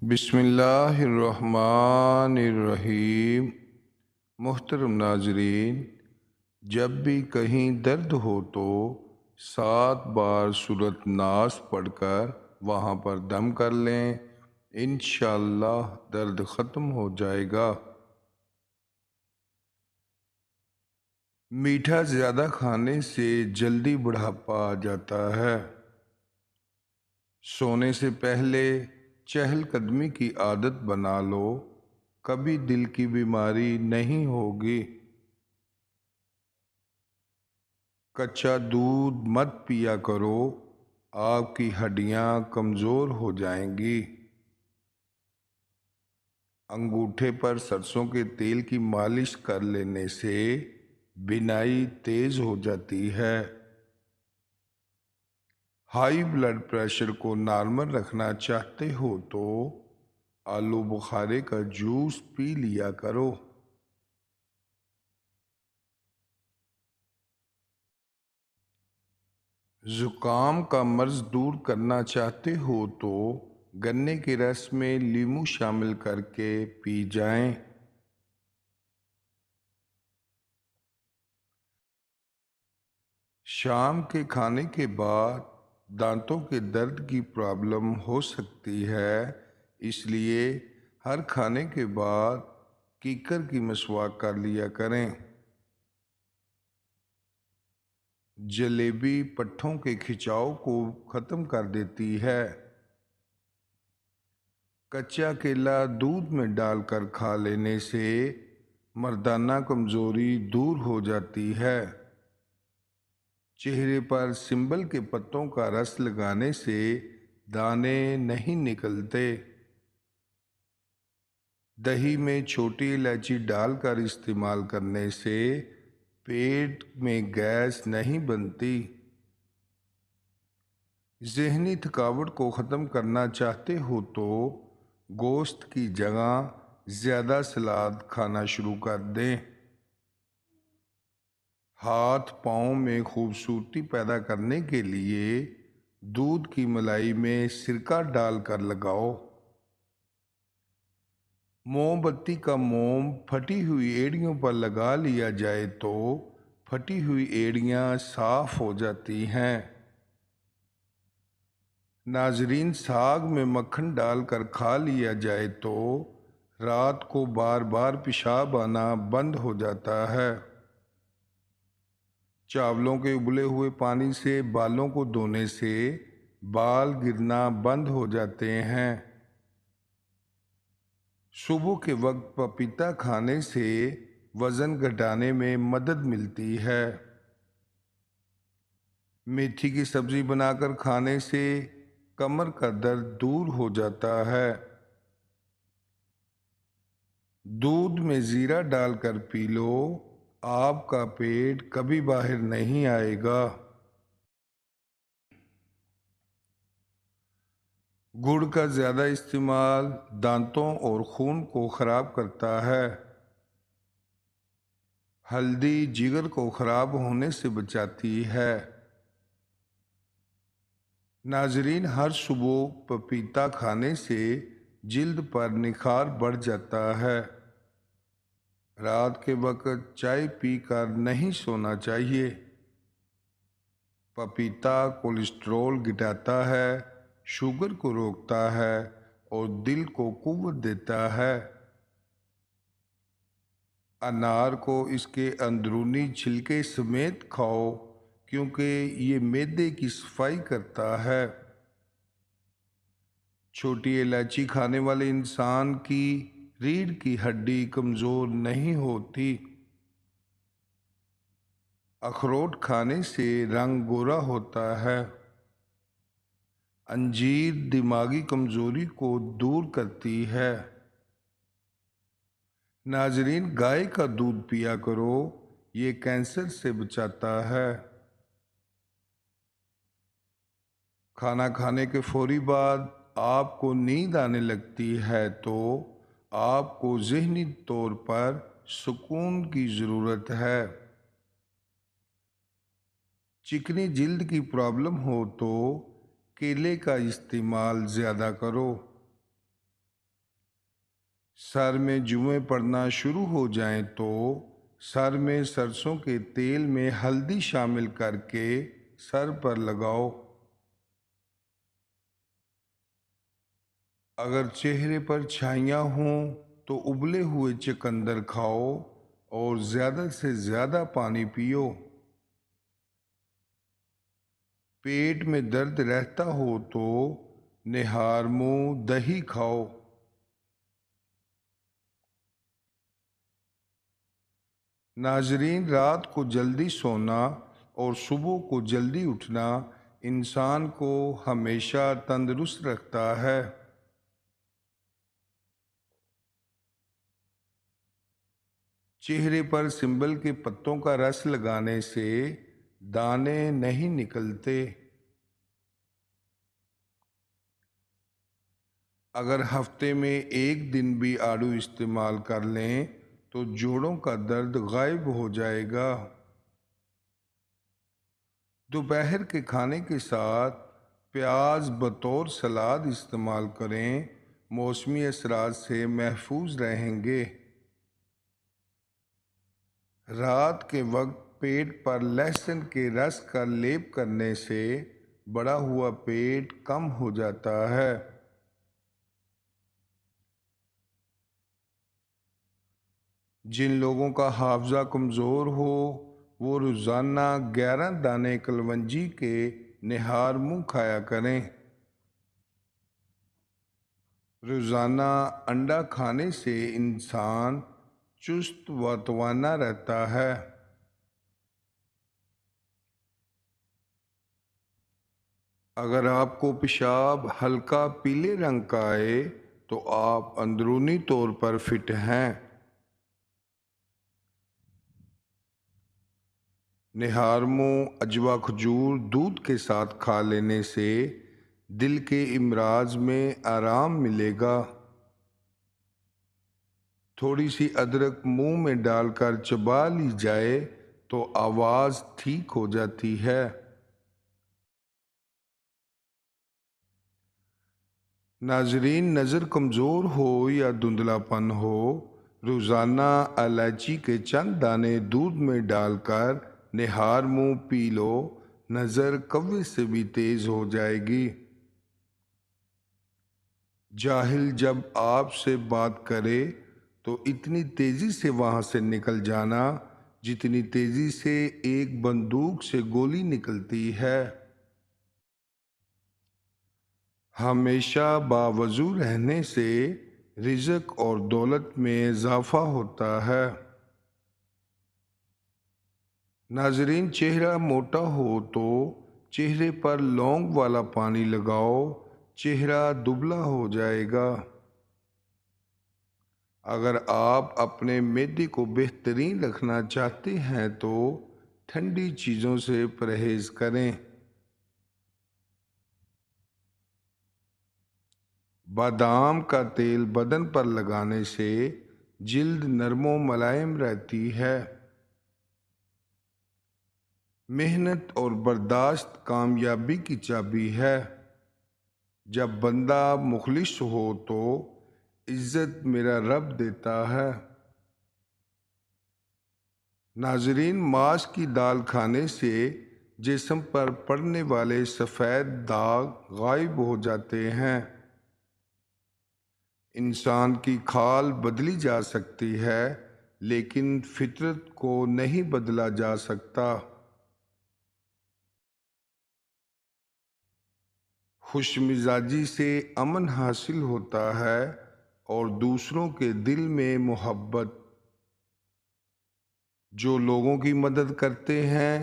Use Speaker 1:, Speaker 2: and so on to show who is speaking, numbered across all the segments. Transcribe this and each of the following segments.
Speaker 1: बिस्मिल्लाहिर्रहमानिर्रहीम। मुहतरम नाजरीन, जब भी कहीं दर्द हो तो 7 बार सूरत नास पढ़कर वहाँ पर दम कर लें। इंशाअल्लाह दर्द ख़त्म हो जाएगा। मीठा ज़्यादा खाने से जल्दी बुढ़ापा आ जाता है। सोने से पहले चहलकदमी की आदत बना लो, कभी दिल की बीमारी नहीं होगी। कच्चा दूध मत पिया करो, आपकी हड्डियां कमज़ोर हो जाएंगी। अंगूठे पर सरसों के तेल की मालिश कर लेने से बिनाई तेज हो जाती है। हाई ब्लड प्रेशर को नॉर्मल रखना चाहते हो तो आलू बुखारे का जूस पी लिया करो। ज़ुकाम का मर्ज दूर करना चाहते हो तो गन्ने के रस में नींबू शामिल करके पी जाएं। शाम के खाने के बाद दांतों के दर्द की प्रॉब्लम हो सकती है, इसलिए हर खाने के बाद कीकर की मसवाक कर लिया करें। जलेबी पट्ठों के खिंचाव को ख़त्म कर देती है। कच्चा केला दूध में डालकर खा लेने से मर्दाना कमज़ोरी दूर हो जाती है। चेहरे पर सिंबल के पत्तों का रस लगाने से दाने नहीं निकलते। दही में छोटी इलायची डालकर इस्तेमाल करने से पेट में गैस नहीं बनती। ज़हनी थकावट को ख़त्म करना चाहते हो तो गोश्त की जगह ज़्यादा सलाद खाना शुरू कर दें। हाथ पाँव में खूबसूरती पैदा करने के लिए दूध की मलाई में सिरका डालकर लगाओ। मोमबत्ती का मोम फटी हुई एड़ियों पर लगा लिया जाए तो फटी हुई एड़ियाँ साफ हो जाती हैं। नाजरीन, साग में मक्खन डालकर खा लिया जाए तो रात को बार बार पेशाब आना बंद हो जाता है। चावलों के उबले हुए पानी से बालों को धोने से बाल गिरना बंद हो जाते हैं। सुबह के वक्त पपीता खाने से वज़न घटाने में मदद मिलती है। मेथी की सब्ज़ी बनाकर खाने से कमर का दर्द दूर हो जाता है। दूध में ज़ीरा डालकर पी लो, आपका पेट कभी बाहर नहीं आएगा। गुड़ का ज़्यादा इस्तेमाल दांतों और खून को ख़राब करता है। हल्दी जिगर को ख़राब होने से बचाती है। नाजरीन, हर सुबह पपीता खाने से जिल्द पर निखार बढ़ जाता है। रात के वक्त चाय पीकर नहीं सोना चाहिए। पपीता कोलेस्ट्रॉल घटाता है, शुगर को रोकता है और दिल को कुव्वत देता है। अनार को इसके अंदरूनी छिलके समेत खाओ, क्योंकि ये मैदे की सफाई करता है। छोटी इलायची खाने वाले इंसान की रीढ़ की हड्डी कमज़ोर नहीं होती। अखरोट खाने से रंग गोरा होता है। अंजीर दिमागी कमज़ोरी को दूर करती है। नाजरीन, गाय का दूध पिया करो, ये कैंसर से बचाता है। खाना खाने के फौरी बाद आपको नींद आने लगती है तो आपको ज़हनी तौर पर सुकून की ज़रूरत है। चिकनी जिल्द की प्रॉब्लम हो तो केले का इस्तेमाल ज़्यादा करो। सर में जुएं पड़ना शुरू हो जाएं तो सर में सरसों के तेल में हल्दी शामिल करके सर पर लगाओ। अगर चेहरे पर छाइयाँ हों तो उबले हुए चुकंदर खाओ और ज़्यादा से ज़्यादा पानी पियो। पेट में दर्द रहता हो तो निहार मुंह दही खाओ। नाजरीन, रात को जल्दी सोना और सुबह को जल्दी उठना इंसान को हमेशा तंदुरुस्त रखता है। चेहरे पर सिंबल के पत्तों का रस लगाने से दाने नहीं निकलते। अगर हफ्ते में एक दिन भी आड़ू इस्तेमाल कर लें तो जोड़ों का दर्द गायब हो जाएगा। दोपहर के खाने के साथ प्याज बतौर सलाद इस्तेमाल करें, मौसमी असरात से महफूज रहेंगे। रात के वक्त पेट पर लहसुन के रस का लेप करने से बड़ा हुआ पेट कम हो जाता है। जिन लोगों का हाफजा कमज़ोर हो वो रोज़ाना 11 दाने कलवंजी के निहार मुंह खाया करें। रोज़ाना अंडा खाने से इंसान चुस्त व तवाना रहता है। अगर आपको पेशाब हल्का पीले रंग का आए तो आप अंदरूनी तौर पर फिट हैं। निहारमो अजवा खजूर दूध के साथ खा लेने से दिल के इमराज में आराम मिलेगा। थोड़ी सी अदरक मुंह में डालकर चबा ली जाए तो आवाज़ ठीक हो जाती है। नाजरीन, नज़र कमज़ोर हो या धुंधलापन हो, रोज़ाना इलायची के चंद दाने दूध में डालकर निहार मुंह पी लो, नज़र कव्वे से भी तेज़ हो जाएगी। जाहिल जब आपसे बात करे तो इतनी तेज़ी से वहाँ से निकल जाना जितनी तेज़ी से एक बंदूक से गोली निकलती है। हमेशा बावजू रहने से रिज़्क और दौलत में इजाफा होता है। नाजरीन, चेहरा मोटा हो तो चेहरे पर लौंग वाला पानी लगाओ, चेहरा दुबला हो जाएगा। अगर आप अपने मैदे को बेहतरीन रखना चाहते हैं तो ठंडी चीज़ों से परहेज़ करें। बादाम का तेल बदन पर लगाने से जिल्द नरमो मुलायम रहती है। मेहनत और बर्दाश्त कामयाबी की चाबी है। जब बंदा मुखलिस हो तो इज्जत मेरा रब देता है। नाजरीन, मांस की दाल खाने से जिस्म पर पड़ने वाले सफ़ेद दाग गायब हो जाते हैं। इंसान की खाल बदली जा सकती है लेकिन फितरत को नहीं बदला जा सकता। खुश मिजाजी से अमन हासिल होता है और दूसरों के दिल में मोहब्बत। जो लोगों की मदद करते हैं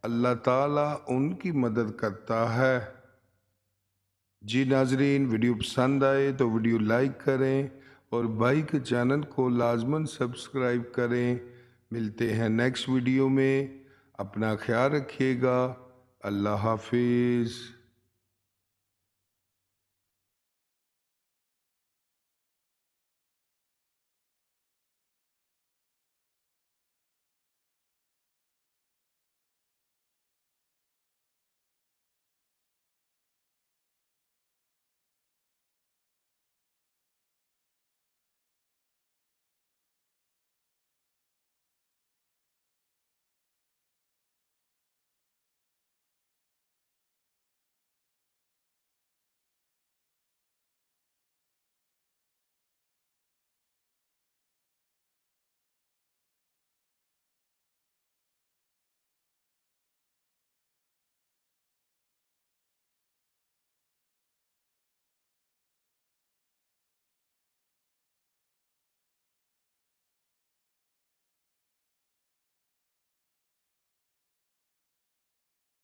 Speaker 1: अल्लाह ताला उनकी मदद करता है। जी नाजरीन, वीडियो पसंद आए तो वीडियो लाइक करें और भाई के चैनल को लाजमन सब्सक्राइब करें। मिलते हैं नेक्स्ट वीडियो में। अपना ख्याल रखिएगा। अल्लाह हाफिज़।